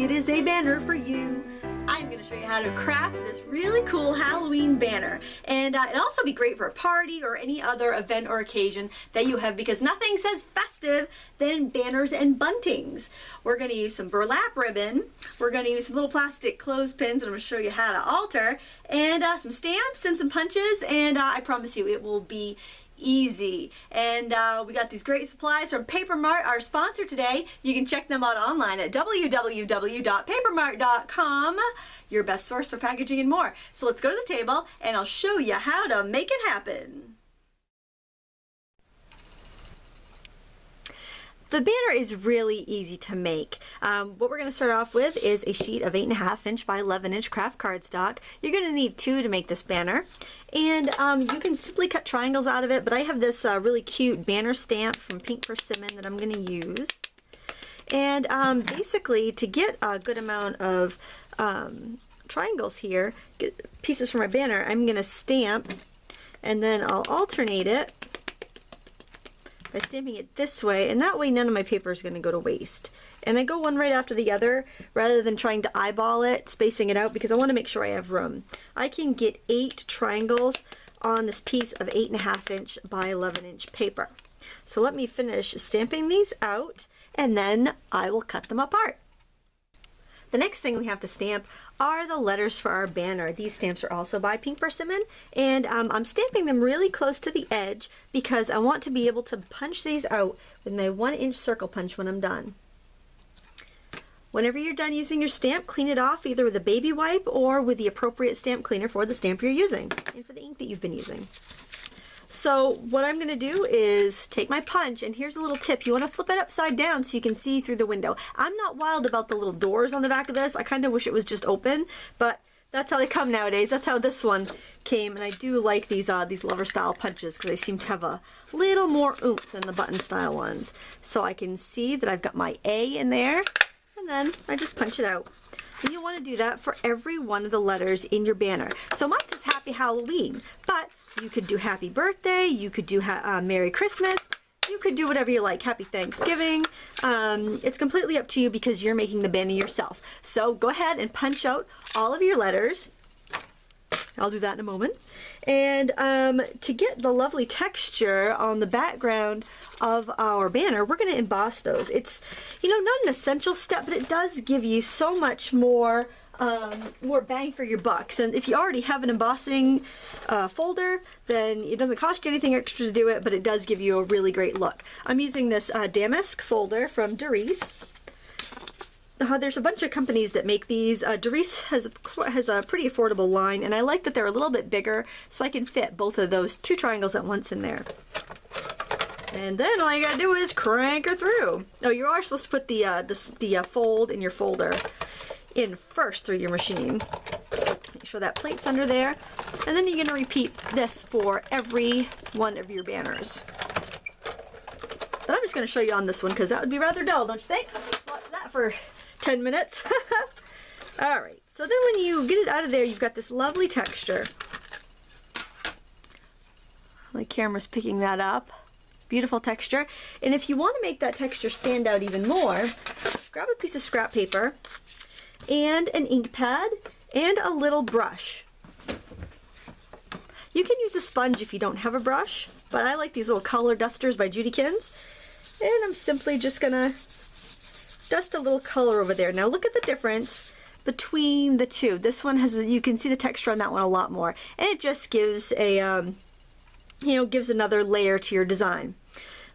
it is a banner for you. I'm going to show you how to craft this really cool Halloween banner, and it'll also be great for a party or any other event or occasion that you have, because nothing says festive than banners and buntings. We're going to use some burlap ribbon, we're going to use some little plastic clothespins that I'm going to show you how to alter, and some stamps and some punches, and I promise you it will be easy. And we got these great supplies from Paper Mart, our sponsor today. You can check them out online at www.papermart.com, your best source for packaging and more. So let's go to the table and I'll show you how to make it happen. The banner is really easy to make. What we're going to start off with is a sheet of 8.5 inch by 11 inch craft cardstock. You're going to need 2 to make this banner. And you can simply cut triangles out of it, but I have this really cute banner stamp from Pink Persimmon that I'm going to use. And basically, to get a good amount of triangles here, get pieces for my banner, I'm going to stamp, and then I'll alternate it by stamping it this way, and that way none of my paper is going to go to waste. And I go one right after the other rather than trying to eyeball it, spacing it out, because I want to make sure I have room. I can get 8 triangles on this piece of 8.5 inch by 11 inch paper. So let me finish stamping these out, and then I will cut them apart. The next thing we have to stamp are the letters for our banner. These stamps are also by Pink Persimmon, and I'm stamping them really close to the edge because I want to be able to punch these out with my 1-inch circle punch when I'm done. Whenever you're done using your stamp, clean it off either with a baby wipe or with the appropriate stamp cleaner for the stamp you're using and for the ink that you've been using. So what I'm going to do is take my punch, and here's a little tip. You want to flip it upside down so you can see through the window. I'm not wild about the little doors on the back of this. I kind of wish it was just open, but that's how they come nowadays. That's how this one came, and I do like these lover style punches because they seem to have a little more oomph than the button style ones. So I can see that I've got my A in there, and then I just punch it out. And you want to do that for every one of the letters in your banner. So mine says Happy Halloween, but you could do Happy Birthday, you could do Merry Christmas, you could do whatever you like, Happy Thanksgiving. It's completely up to you because you're making the banner yourself. So go ahead and punch out all of your letters. I'll do that in a moment. And to get the lovely texture on the background of our banner, we're going to emboss those. It's, you know, not an essential step, but it does give you so much more bang for your bucks. And if you already have an embossing folder, then it doesn't cost you anything extra to do it, but it does give you a really great look. I'm using this damask folder from Doris. There's a bunch of companies that make these. Doris has a pretty affordable line, and I like that they're a little bit bigger, so I can fit both of those 2 triangles at once in there. And then all you gotta do is crank her through. Oh, you are supposed to put the fold in your folder in first through your machine. Make sure that plate's under there, and then you're going to repeat this for every one of your banners. But I'm just going to show you on this one because that would be rather dull, don't you think? Watch that for 10 minutes. Alright, so then when you get it out of there, you've got this lovely texture. My camera's picking that up. Beautiful texture. And if you want to make that texture stand out even more, grab a piece of scrap paper and an ink pad and a little brush. You can use a sponge if you don't have a brush, but I like these little color dusters by Judykins, and I'm simply just gonna dust a little color over there. Now look at the difference between the two. This one has, you can see the texture on that one a lot more, and it just gives a gives another layer to your design.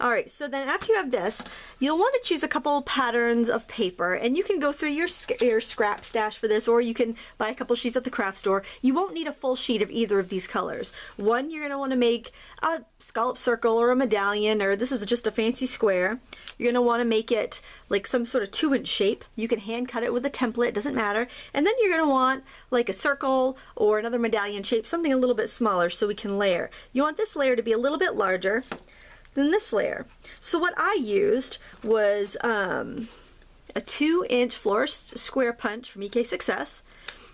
Alright, so then after you have this, you'll want to choose a couple patterns of paper, and you can go through your scrap stash for this, or you can buy a couple sheets at the craft store. You won't need a full sheet of either of these colors. One, you're going to want to make a scallop circle or a medallion, or this is just a fancy square. You're going to want to make it like some sort of 2-inch shape. You can hand cut it with a template, doesn't matter. And then you're going to want like a circle or another medallion shape, something a little bit smaller so we can layer. You want this layer to be a little bit larger than this layer. So what I used was a 2-inch florist square punch from EK Success.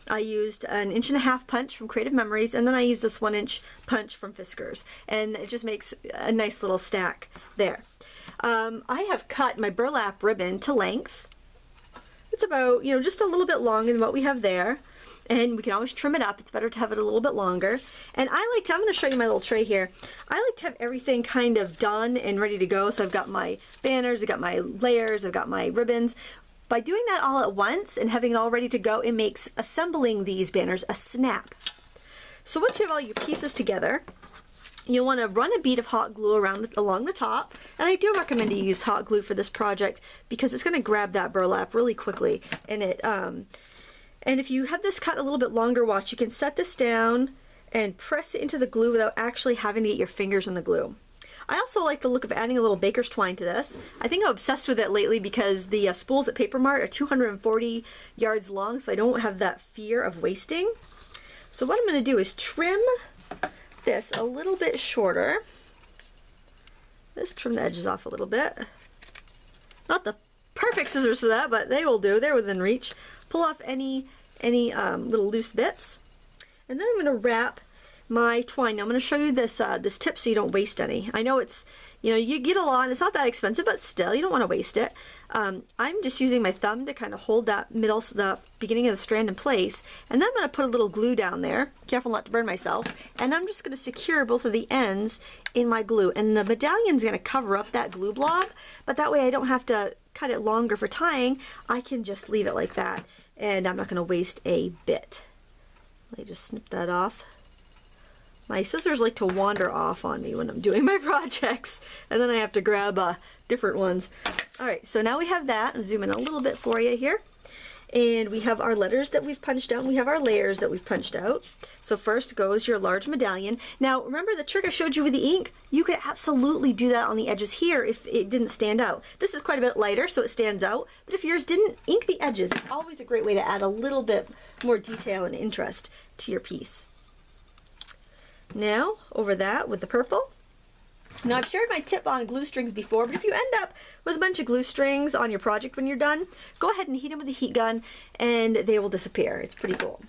I used an 1.5 inch punch from Creative Memories, and then I used this 1-inch punch from Fiskars, and it just makes a nice little stack there. I have cut my burlap ribbon to length. It's about, you know, just a little bit longer than what we have there. And we can always trim it up. It's better to have it a little bit longer. And I like to, I'm going to show you my little tray here. I like to have everything kind of done and ready to go. So I've got my banners, I've got my layers, I've got my ribbons. By doing that all at once and having it all ready to go, it makes assembling these banners a snap. So once you have all your pieces together, you'll want to run a bead of hot glue along the top. And I do recommend you use hot glue for this project because it's going to grab that burlap really quickly. And if you have this cut a little bit longer, watch, you can set this down and press it into the glue without actually having to get your fingers in the glue. I also like the look of adding a little baker's twine to this. I think I'm obsessed with it lately because the spools at Paper Mart are 240 yards long, so I don't have that fear of wasting. So what I'm going to do is trim this a little bit shorter. Just trim the edges off a little bit. Not the perfect scissors for that, but they will do. They're within reach. Pull off any little loose bits, and then I'm going to wrap my twine. Now I'm going to show you this this tip so you don't waste any. I know it's, you know, you get a lot and it's not that expensive, but still you don't want to waste it. I'm just using my thumb to kind of hold that the beginning of the strand in place, and then I'm going to put a little glue down there. Careful not to burn myself. And I'm just going to secure both of the ends in my glue, and the medallion's going to cover up that glue blob, but that way I don't have to cut it longer for tying. I can just leave it like that, and I'm not going to waste a bit. Let me just snip that off. My scissors like to wander off on me when I'm doing my projects, and then I have to grab different ones. Alright, so now we have that. I'll zoom in a little bit for you here. And we have our letters that we've punched out, and we have our layers that we've punched out. So first goes your large medallion. Now remember the trick I showed you with the ink? You could absolutely do that on the edges here if it didn't stand out. This is quite a bit lighter, so it stands out. But if yours didn't, ink the edges. It's always a great way to add a little bit more detail and interest to your piece. Now, over that with the purple. Now I've shared my tip on glue strings before, but if you end up with a bunch of glue strings on your project when you're done, go ahead and heat them with a heat gun and they will disappear. It's pretty cool.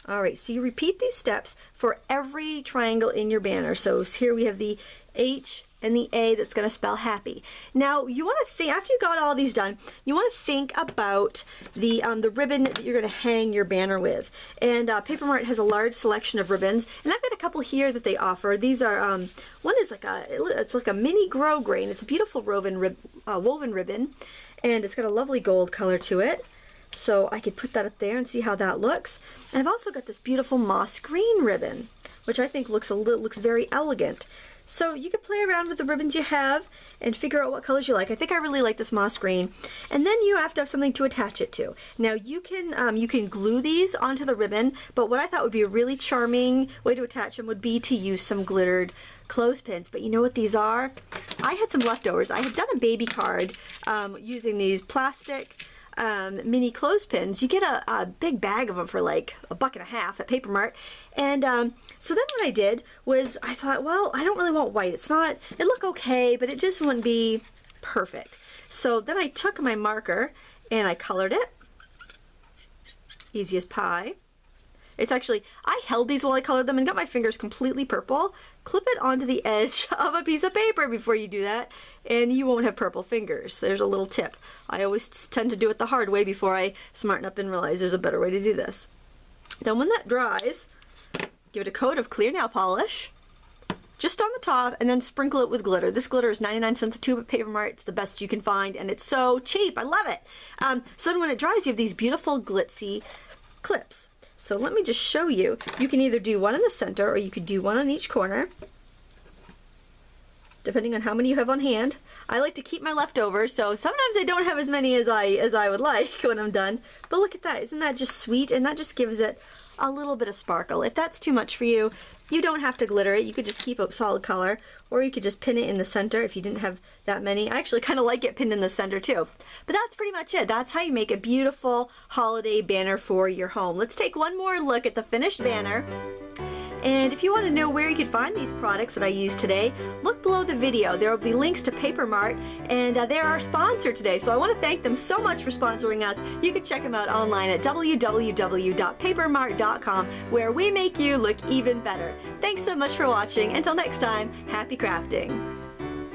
Alright, so you repeat these steps for every triangle in your banner. So here we have the H and the A that's going to spell happy. Now you want to think, after you got all these done, you want to think about the ribbon that you're going to hang your banner with. And Paper Mart has a large selection of ribbons, and I've got a couple here that they offer. These are one is like it's like a mini grosgrain. It's a beautiful woven ribbon, and it's got a lovely gold color to it. So I could put that up there and see how that looks. And I've also got this beautiful moss green ribbon, which I think looks very elegant. So you can play around with the ribbons you have and figure out what colors you like. I think I really like this moss green. And then you have to have something to attach it to. Now you can glue these onto the ribbon, but what I thought would be a really charming way to attach them would be to use some glittered clothespins. But you know what these are? I had some leftovers. I had done a baby card using these plastic mini clothespins. You get a big bag of them for like $1.50 at Paper Mart. And so then what I did was I thought, well, I don't really want white. It looked okay, but it just wouldn't be perfect. So then I took my marker and I colored it. Easy as pie. It's actually, I held these while I colored them and got my fingers completely purple. Clip it onto the edge of a piece of paper before you do that, and you won't have purple fingers. There's a little tip. I always tend to do it the hard way before I smarten up and realize there's a better way to do this. Then when that dries, give it a coat of clear nail polish, just on the top, and then sprinkle it with glitter. This glitter is 99 cents a tube at Paper Mart. It's the best you can find, and it's so cheap. I love it. So then when it dries, you have these beautiful glitzy clips. So let me just show you. You can either do one in the center or you could do one on each corner, depending on how many you have on hand. I like to keep my leftovers, so sometimes I don't have as many as I would like when I'm done. But look at that. Isn't that just sweet? And that just gives it a little bit of sparkle. If that's too much for you, you don't have to glitter it. You could just keep a solid color, or you could just pin it in the center if you didn't have that many. I actually kind of like it pinned in the center too. But that's pretty much it. That's how you make a beautiful holiday banner for your home. Let's take one more look at the finished banner. And if you want to know where you can find these products that I used today, look below the video. There will be links to Paper Mart, and they're our sponsor today. So I want to thank them so much for sponsoring us. You can check them out online at www.papermart.com, where we make you look even better. Thanks so much for watching. Until next time, happy crafting.